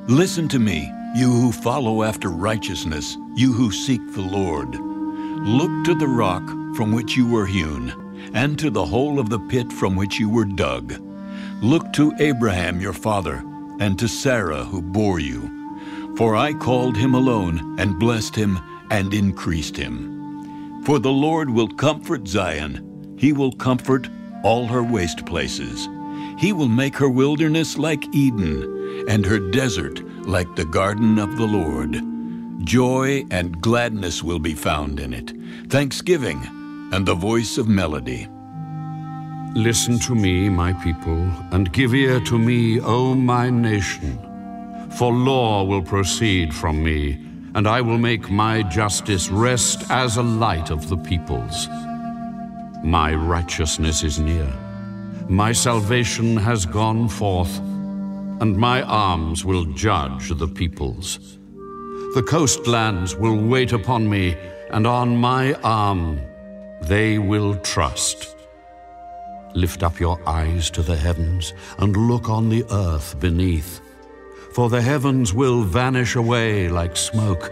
Listen to me, you who follow after righteousness, you who seek the Lord. Look to the rock from which you were hewn, and to the hole of the pit from which you were dug. Look to Abraham your father, and to Sarah who bore you. For I called him alone, and blessed him, and increased him. For the Lord will comfort Zion. He will comfort all her waste places. He will make her wilderness like Eden, and her desert like the garden of the Lord. Joy and gladness will be found in it, thanksgiving and the voice of melody. Listen to me, my people, and give ear to me, O my nation. For law will proceed from me, and I will make my justice rest as a light of the peoples. My righteousness is near. My salvation has gone forth, and my arms will judge the peoples. The coastlands will wait upon me, and on my arm they will trust. Lift up your eyes to the heavens, and look on the earth beneath. For the heavens will vanish away like smoke.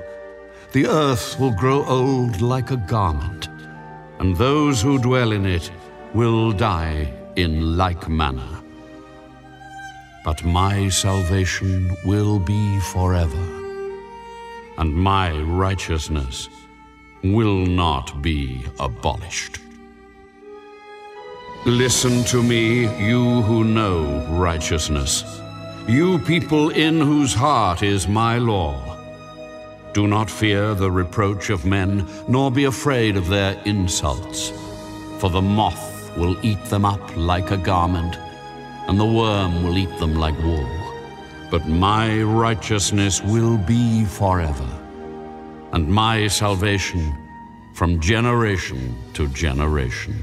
The earth will grow old like a garment, and those who dwell in it will die in like manner. But my salvation will be forever, and my righteousness will not be abolished. Listen to me, you who know righteousness, you people in whose heart is my law. Do not fear the reproach of men, nor be afraid of their insults. For the moth will eat them up like a garment, and the worm will eat them like wool. But my righteousness will be forever, and my salvation from generation to generation.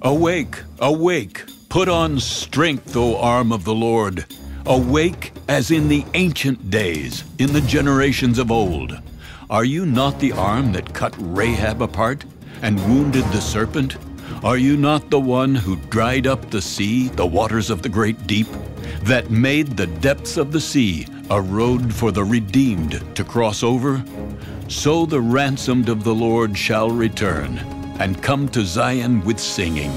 Awake, awake, put on strength, O arm of the Lord. Awake as in the ancient days, in the generations of old. Are you not the arm that cut Rahab apart and wounded the serpent? Are you not the one who dried up the sea, the waters of the great deep, that made the depths of the sea a road for the redeemed to cross over? So the ransomed of the Lord shall return, and come to Zion with singing,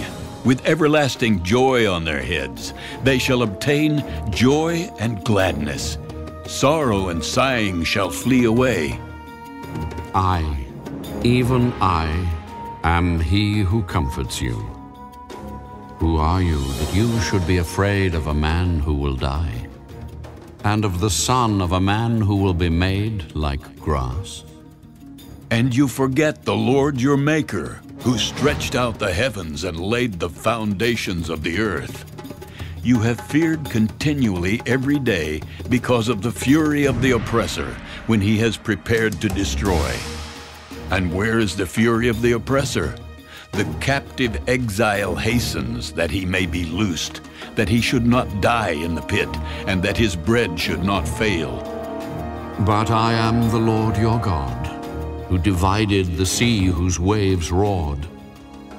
with everlasting joy on their heads. They shall obtain joy and gladness. Sorrow and sighing shall flee away. I, even I, am he who comforts you. Who are you that you should be afraid of a man who will die, and of the son of a man who will be made like grass? And you forget the Lord your Maker, who stretched out the heavens and laid the foundations of the earth. You have feared continually every day because of the fury of the oppressor when he has prepared to destroy. And where is the fury of the oppressor? The captive exile hastens that he may be loosed, that he should not die in the pit, and that his bread should not fail. But I am the Lord your God, who divided the sea whose waves roared.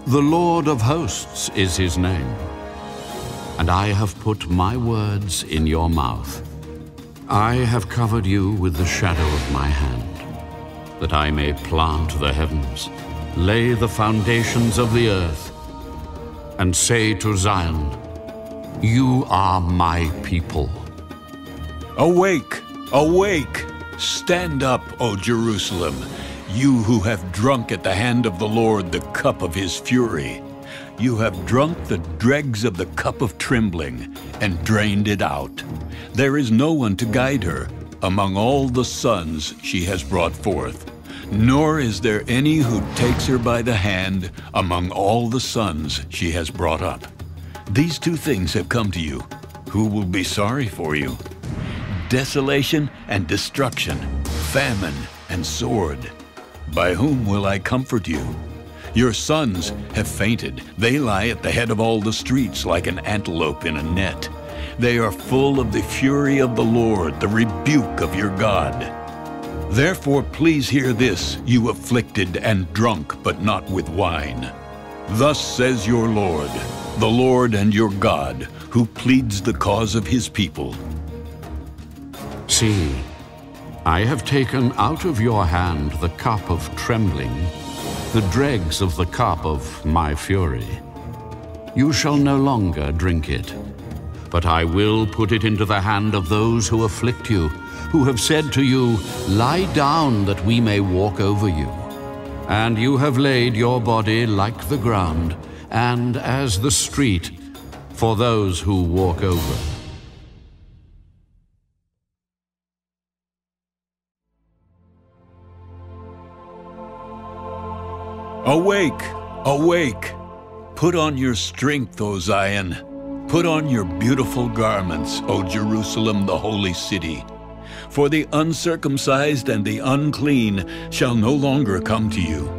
The Lord of hosts is his name. And I have put my words in your mouth. I have covered you with the shadow of my hand, that I may plant the heavens, lay the foundations of the earth, and say to Zion, you are my people. Awake, awake, stand up, O Jerusalem, you who have drunk at the hand of the Lord the cup of his fury. You have drunk the dregs of the cup of trembling and drained it out. There is no one to guide her among all the sons she has brought forth, nor is there any who takes her by the hand among all the sons she has brought up. These two things have come to you. Who will be sorry for you? Desolation and destruction, famine and sword. By whom will I comfort you? Your sons have fainted. They lie at the head of all the streets like an antelope in a net. They are full of the fury of the Lord, the rebuke of your God. Therefore please hear this, you afflicted and drunk, but not with wine. Thus says your Lord, the Lord and your God, who pleads the cause of his people. See, I have taken out of your hand the cup of trembling, the dregs of the cup of my fury. You shall no longer drink it, but I will put it into the hand of those who afflict you, who have said to you, lie down that we may walk over you. And you have laid your body like the ground, and as the street for those who walk over. Awake, awake! Put on your strength, O Zion. Put on your beautiful garments, O Jerusalem, the holy city. For the uncircumcised and the unclean shall no longer come to you.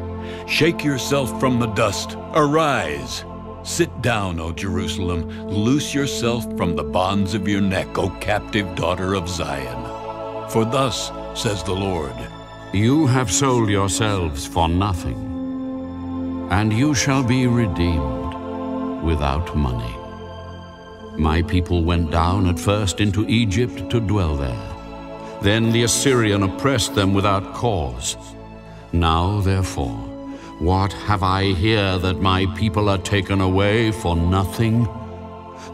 Shake yourself from the dust, arise. Sit down, O Jerusalem, loose yourself from the bonds of your neck, O captive daughter of Zion. For thus says the Lord, you have sold yourselves for nothing, and you shall be redeemed without money. My people went down at first into Egypt to dwell there. Then the Assyrian oppressed them without cause. Now, therefore, what have I here that my people are taken away for nothing?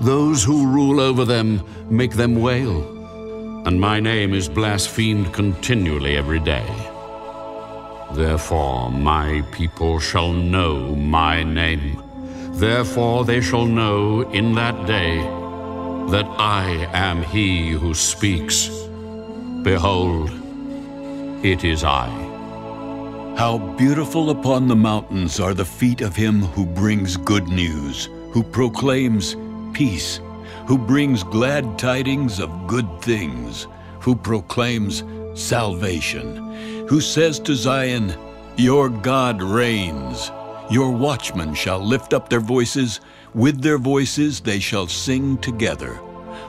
Those who rule over them make them wail, and my name is blasphemed continually every day. Therefore my people shall know my name. Therefore they shall know in that day that I am he who speaks. Behold, it is I. How beautiful upon the mountains are the feet of him who brings good news, who proclaims peace, who brings glad tidings of good things, who proclaims salvation, who says to Zion, your God reigns. Your watchmen shall lift up their voices, with their voices they shall sing together.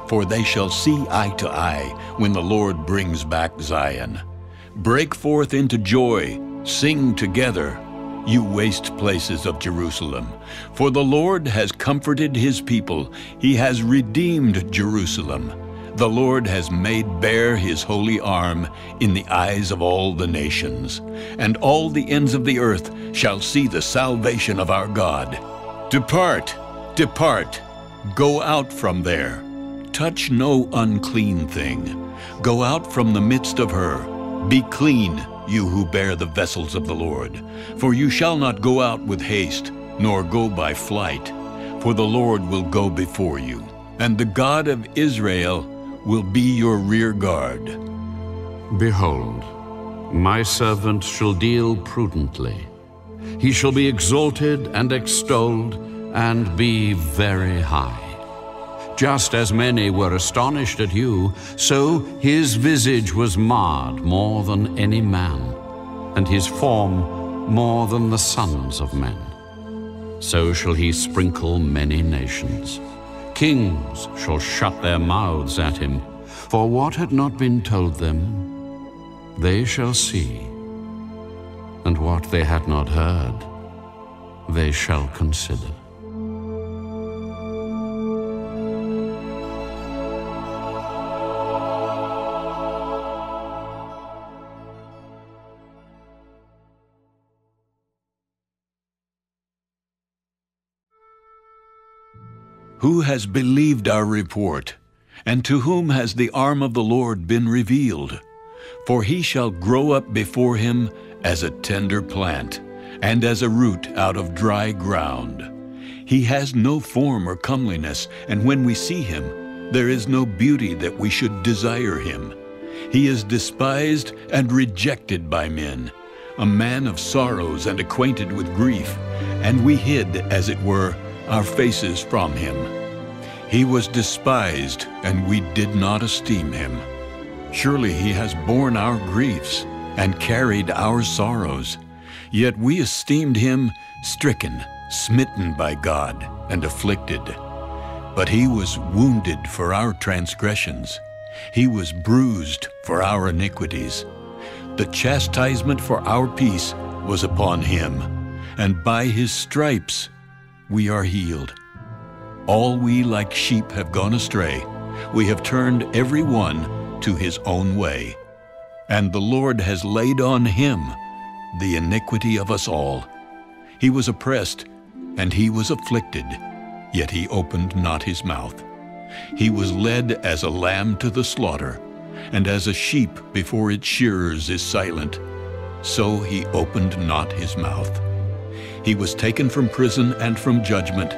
For they shall see eye to eye when the Lord brings back Zion. Break forth into joy, sing together, you waste places of Jerusalem. For the Lord has comforted his people, he has redeemed Jerusalem. The Lord has made bare his holy arm in the eyes of all the nations, and all the ends of the earth shall see the salvation of our God. Depart, depart, go out from there. Touch no unclean thing. Go out from the midst of her. Be clean, you who bear the vessels of the Lord. For you shall not go out with haste, nor go by flight. For the Lord will go before you, and the God of Israel will be your rear guard. Behold, my servant shall deal prudently. He shall be exalted and extolled, and be very high. Just as many were astonished at you, so his visage was marred more than any man, and his form more than the sons of men. So shall he sprinkle many nations. Kings shall shut their mouths at him, for what had not been told them, they shall see, and what they had not heard, they shall consider. Who has believed our report? And to whom has the arm of the Lord been revealed? For he shall grow up before him as a tender plant, and as a root out of dry ground. He has no form or comeliness, and when we see him, there is no beauty that we should desire him. He is despised and rejected by men, a man of sorrows and acquainted with grief, and we hid, as it were, our faces from him. He was despised, and we did not esteem him. Surely he has borne our griefs and carried our sorrows. Yet we esteemed him stricken, smitten by God, and afflicted. But he was wounded for our transgressions. He was bruised for our iniquities. The chastisement for our peace was upon him, and by his stripes we are healed. All we like sheep have gone astray. We have turned every one to his own way. And the Lord has laid on him the iniquity of us all. He was oppressed, and he was afflicted, yet he opened not his mouth. He was led as a lamb to the slaughter, and as a sheep before its shearers is silent, so he opened not his mouth. He was taken from prison and from judgment,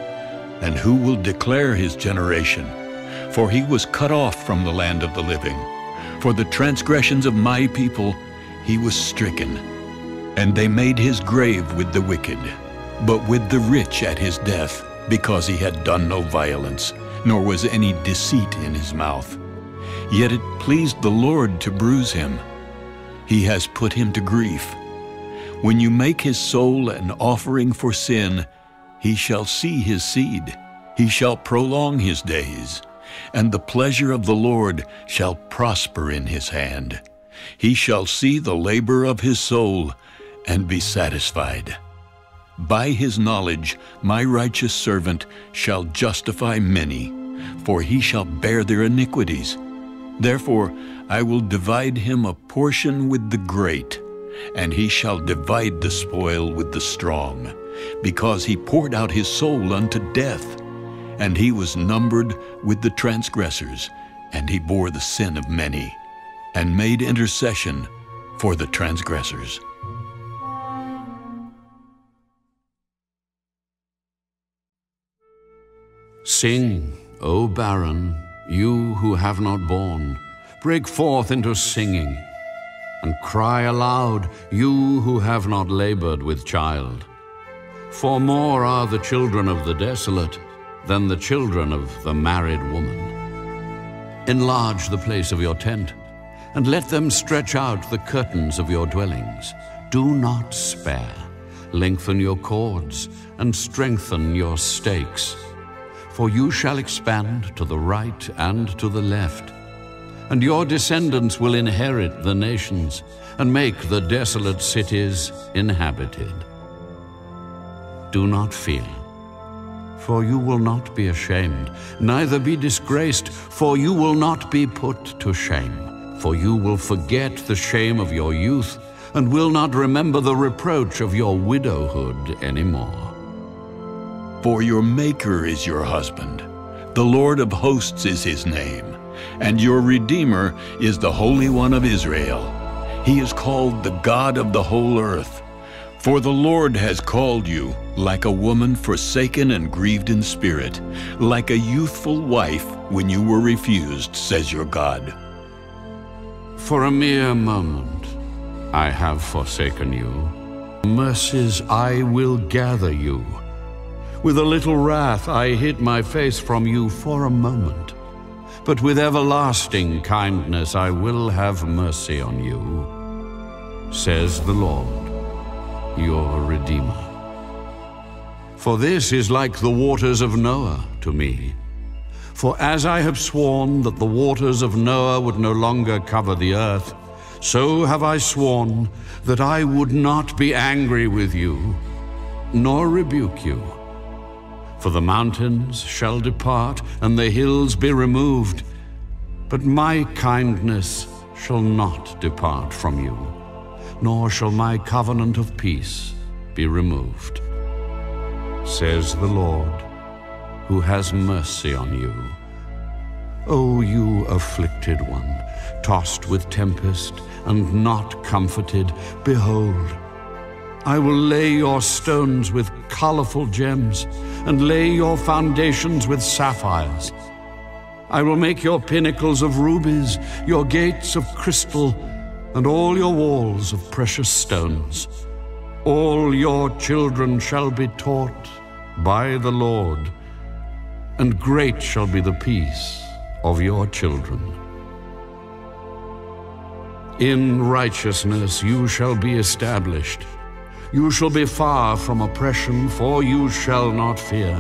and who will declare his generation? For he was cut off from the land of the living. For the transgressions of my people he was stricken. And they made his grave with the wicked, but with the rich at his death, because he had done no violence, nor was any deceit in his mouth. Yet it pleased the Lord to bruise him. He has put him to grief. When you make his soul an offering for sin, he shall see his seed. He shall prolong his days, and the pleasure of the Lord shall prosper in his hand. He shall see the labor of his soul and be satisfied. By his knowledge my righteous servant shall justify many, for he shall bear their iniquities. Therefore I will divide him a portion with the great, and he shall divide the spoil with the strong, because he poured out his soul unto death, and he was numbered with the transgressors, and he bore the sin of many, and made intercession for the transgressors. Sing, O barren, you who have not borne. Break forth into singing, and cry aloud, you who have not labored with child. For more are the children of the desolate than the children of the married woman. Enlarge the place of your tent, and let them stretch out the curtains of your dwellings. Do not spare. Lengthen your cords, and strengthen your stakes. For you shall expand to the right and to the left, and your descendants will inherit the nations, and make the desolate cities inhabited. Do not fear, for you will not be ashamed, neither be disgraced, for you will not be put to shame. For you will forget the shame of your youth, and will not remember the reproach of your widowhood anymore. For your Maker is your husband, the Lord of hosts is his name, and your Redeemer is the Holy One of Israel. He is called the God of the whole earth. For the Lord has called you like a woman forsaken and grieved in spirit, like a youthful wife when you were refused, says your God. For a mere moment I have forsaken you. Mercies I will gather you. With a little wrath I hid my face from you for a moment. But with everlasting kindness I will have mercy on you, says the Lord, your Redeemer. For this is like the waters of Noah to me. For as I have sworn that the waters of Noah would no longer cover the earth, so have I sworn that I would not be angry with you, nor rebuke you. For the mountains shall depart, and the hills be removed, but my kindness shall not depart from you, nor shall my covenant of peace be removed, says the Lord, who has mercy on you. O you afflicted one, tossed with tempest and not comforted, behold, I will lay your stones with colorful gems, and lay your foundations with sapphires. I will make your pinnacles of rubies, your gates of crystal, and all your walls of precious stones. All your children shall be taught by the Lord, and great shall be the peace of your children. In righteousness you shall be established. You shall be far from oppression, for you shall not fear,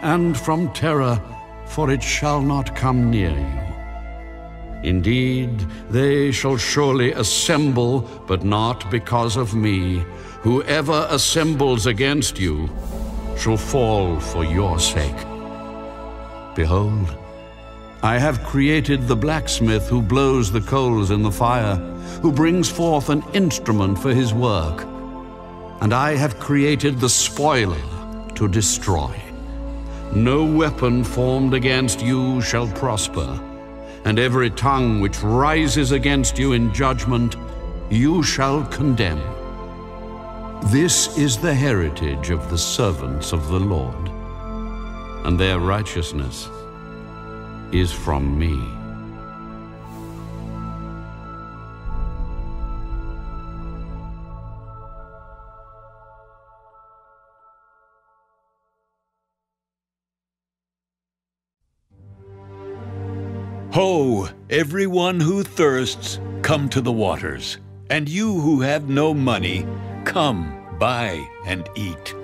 and from terror, for it shall not come near you. Indeed, they shall surely assemble, but not because of me. Whoever assembles against you shall fall for your sake. Behold, I have created the blacksmith who blows the coals in the fire, who brings forth an instrument for his work. And I have created the spoiler to destroy. No weapon formed against you shall prosper, and every tongue which rises against you in judgment you shall condemn. This is the heritage of the servants of the Lord, and their righteousness is from me. Ho, everyone who thirsts, come to the waters. And you who have no money, come, buy and eat.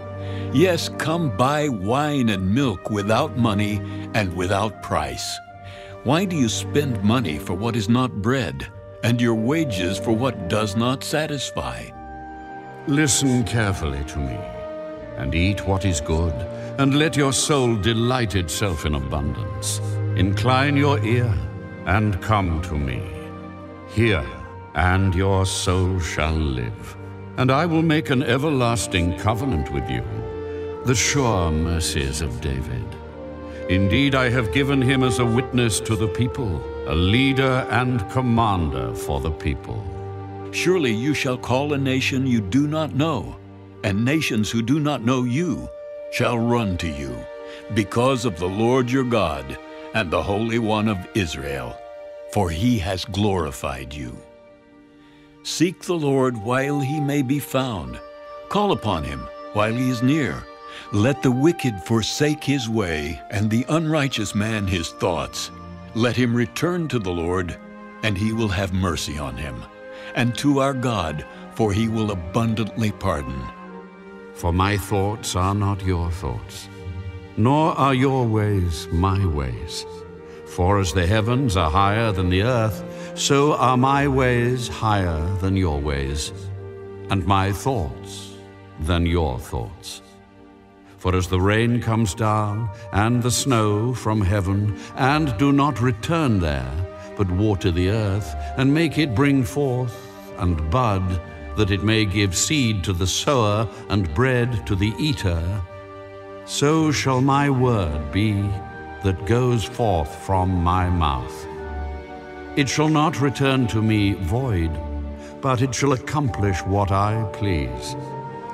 Yes, come buy wine and milk without money and without price. Why do you spend money for what is not bread, and your wages for what does not satisfy? Listen carefully to me, and eat what is good, and let your soul delight itself in abundance. Incline your ear, and come to me. Hear, and your soul shall live. And I will make an everlasting covenant with you, the sure mercies of David. Indeed, I have given him as a witness to the people, a leader and commander for the people. Surely you shall call a nation you do not know, and nations who do not know you shall run to you, because of the Lord your God and the Holy One of Israel, for he has glorified you. Seek the Lord while he may be found. Call upon him while he is near. Let the wicked forsake his way, and the unrighteous man his thoughts. Let him return to the Lord, and he will have mercy on him, and to our God, for he will abundantly pardon. For my thoughts are not your thoughts, nor are your ways my ways. For as the heavens are higher than the earth, so are my ways higher than your ways, and my thoughts than your thoughts. For as the rain comes down, and the snow from heaven, and do not return there, but water the earth, and make it bring forth and bud, that it may give seed to the sower and bread to the eater, so shall my word be that goes forth from my mouth. It shall not return to me void, but it shall accomplish what I please,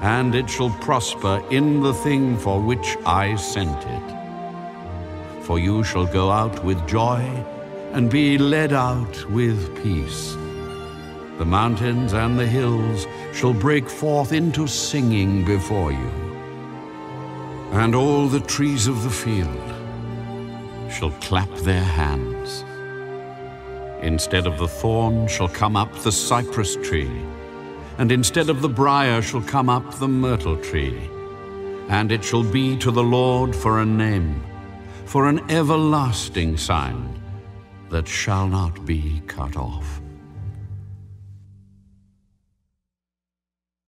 and it shall prosper in the thing for which I sent it. For you shall go out with joy, and be led out with peace. The mountains and the hills shall break forth into singing before you, and all the trees of the field shall clap their hands. Instead of the thorn shall come up the cypress tree, and instead of the briar shall come up the myrtle tree. And it shall be to the Lord for a name, for an everlasting sign that shall not be cut off.